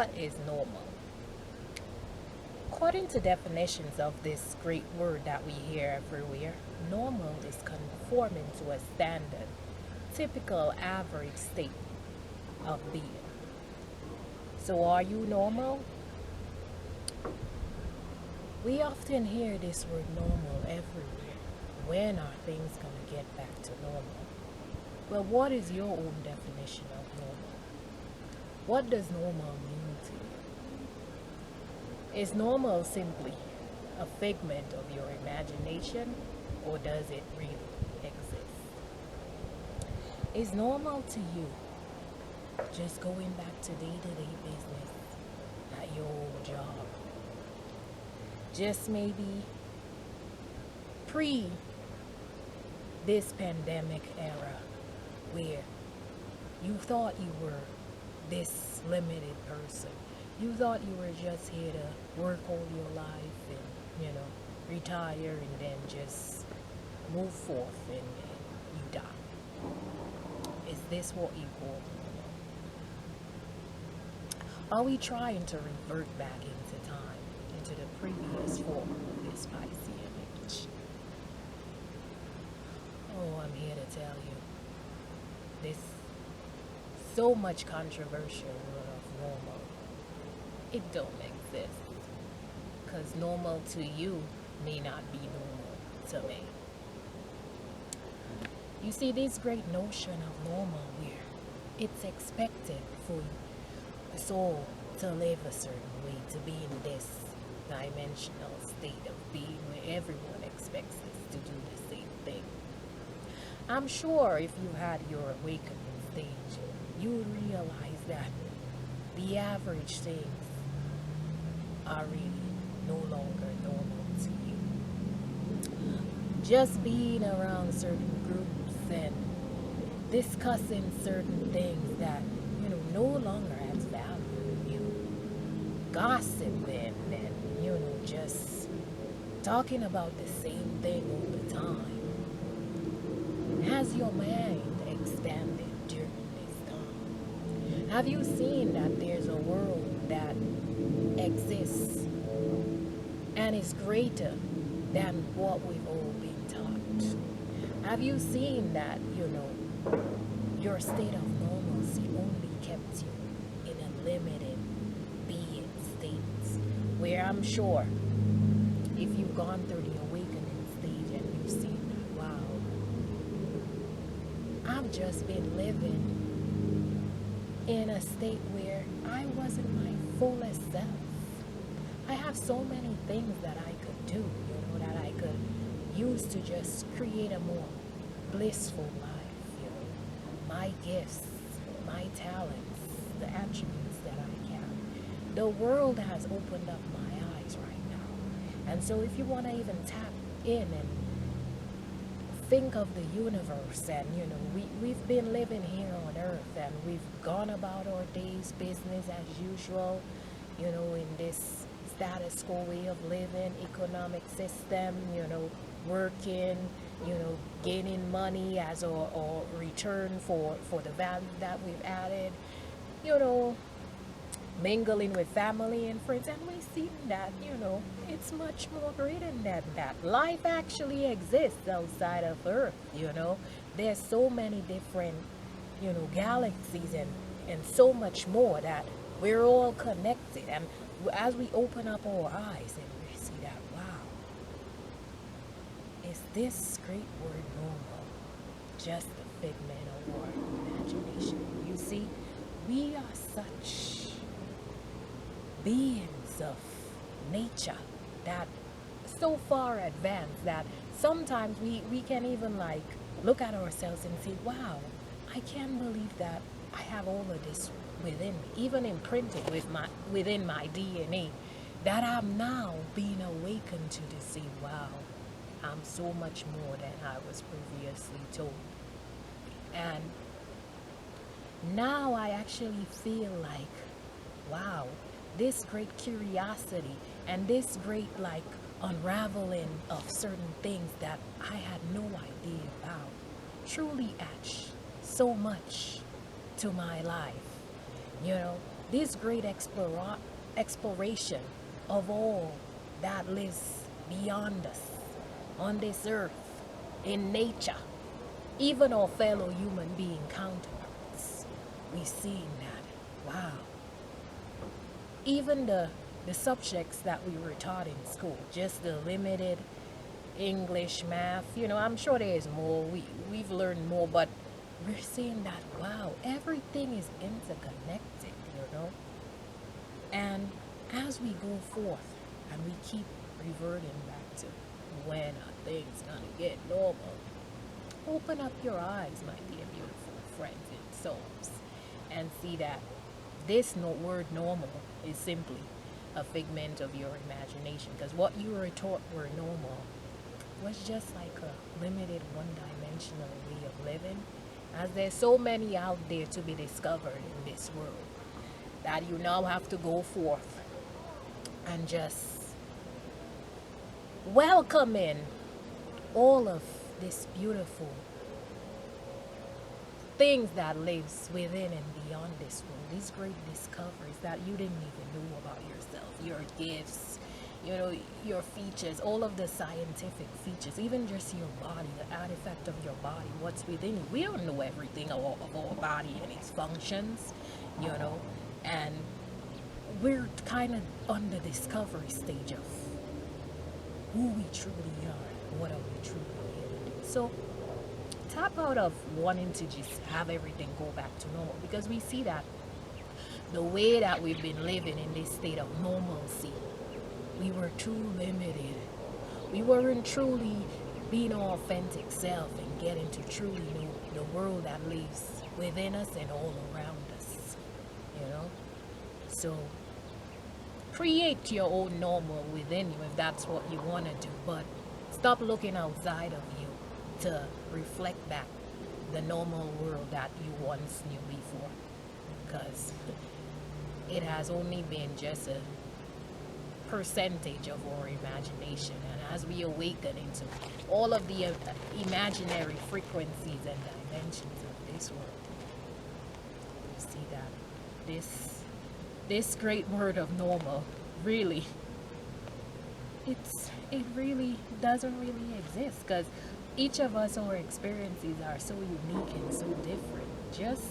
What is normal? According to definitions of this great word that we hear everywhere, normal is conforming to a standard, typical average state of being. So are you normal? We often hear this word normal everywhere. When are things going to get back to normal? Well, what is your own definition of normal? What does normal mean to you? Is normal simply a figment of your imagination, or does it really exist? Is normal to you just going back to day-to-day business at your old job? Just maybe pre this pandemic era where you thought you were this limited person. You thought you were just here to work all your life and, retire and then just move forth and you die. Is this what you call normal? Are we trying to revert back into time, into the previous form of this spicy image? Oh, I'm here to tell you, this so much controversial word of normal, it don't exist. Because normal to you may not be normal to me. You see, this great notion of normal where it's expected for us all to live a certain way, to be in this dimensional state of being where everyone expects us to do the same thing. I'm sure if you had your awakening stage, you would realize that the average things are really no longer normal to you. Just being around certain groups and discussing certain things that, no longer has value. Gossiping and, just talking about the same thing all the time. Has your mind expanded during this time? Have you seen that there's a world that exists and is greater than what we've all been taught? Have you seen that, your state of normalcy only kept you in a limited being state? Where I'm sure if you've gone through the awakening stage and you've seen that, wow, I've just been living in a state where I wasn't my fullest self. I have so many things that I could do, that I could use to just create a more blissful life. My gifts, my talents, the attributes that I carry. The world has opened up my eyes right now. And so if you want to even tap in and think of the universe and, we've been living here on earth and we've gone about our day's business as usual, in this status quo way of living, economic system, working, gaining money as a return for the value that we've added, mingling with family and friends, and we see that, it's much more greater than that. Life actually exists outside of Earth, There's so many different, galaxies and so much more that we're all connected. And as we open up our eyes and we see that, wow, is this great word normal just a figment of our imagination? You see, we are such beings of nature that so far advanced that sometimes we can even look at ourselves and say, wow, I can't believe that I have all of this within me, even imprinted within my DNA, that I'm now being awakened to say, wow, I'm so much more than I was previously told. And now I actually feel like, wow, this great curiosity and this great unraveling of certain things that I had no idea about truly adds so much to my life. this great exploration of all that lives beyond us on this earth, in nature, even our fellow human being counterparts. We see that, wow, even the subjects that we were taught in school, just the limited English, math, I'm sure there's more. We've learned more, but we're seeing that, wow, everything is interconnected, And as we go forth and we keep reverting back to when are things gonna get normal, open up your eyes, my dear beautiful friends and souls, and see that this word normal is simply a figment of your imagination, because what you were taught were normal was just like a limited one-dimensional way of living, as there's so many out there to be discovered in this world that you now have to go forth and just welcome in all of this beautiful things that lives within and beyond this world, these great discoveries that you didn't even know about yourself, your gifts, your features, all of the scientific features, even just your body, the artifact of your body, what's within you. We don't know everything of our body and its functions, and we're kind of on the discovery stage of who we truly are, what are we truly here to do. So tap out of wanting to just have everything go back to normal, because we see that the way that we've been living in this state of normalcy, we were too limited. We weren't truly being our authentic self and getting to truly know the world that lives within us and all around us, So create your own normal within you if that's what you want to do, but stop looking outside of you to reflect back the normal world that you once knew before, because it has only been just a percentage of our imagination. And as we awaken into all of the imaginary frequencies and dimensions of this world, we see that this great word of normal really, it really doesn't really exist, because each of us, our experiences are so unique and so different. Just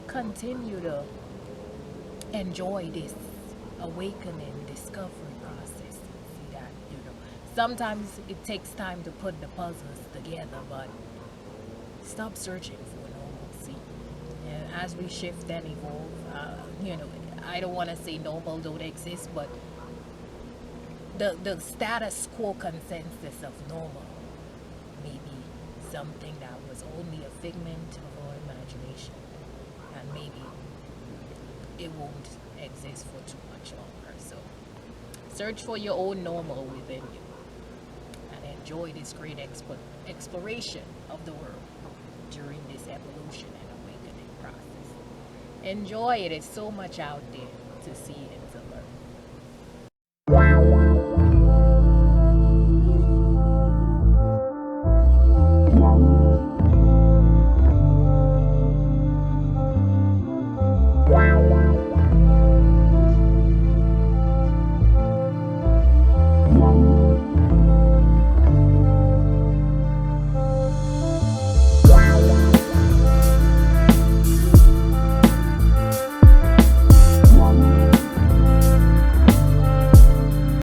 continue to enjoy this awakening discovery process. See that, sometimes it takes time to put the puzzles together, but stop searching for normalcy. And as we shift and evolve, I don't want to say normal don't exist, but the status quo consensus of normal may be something that was only a figment of our imagination, and maybe it won't exist for too much longer. So search for your own normal within you and enjoy this great exploration of the world during this evolution and awakening process. Enjoy it. There's so much out there to see and to learn.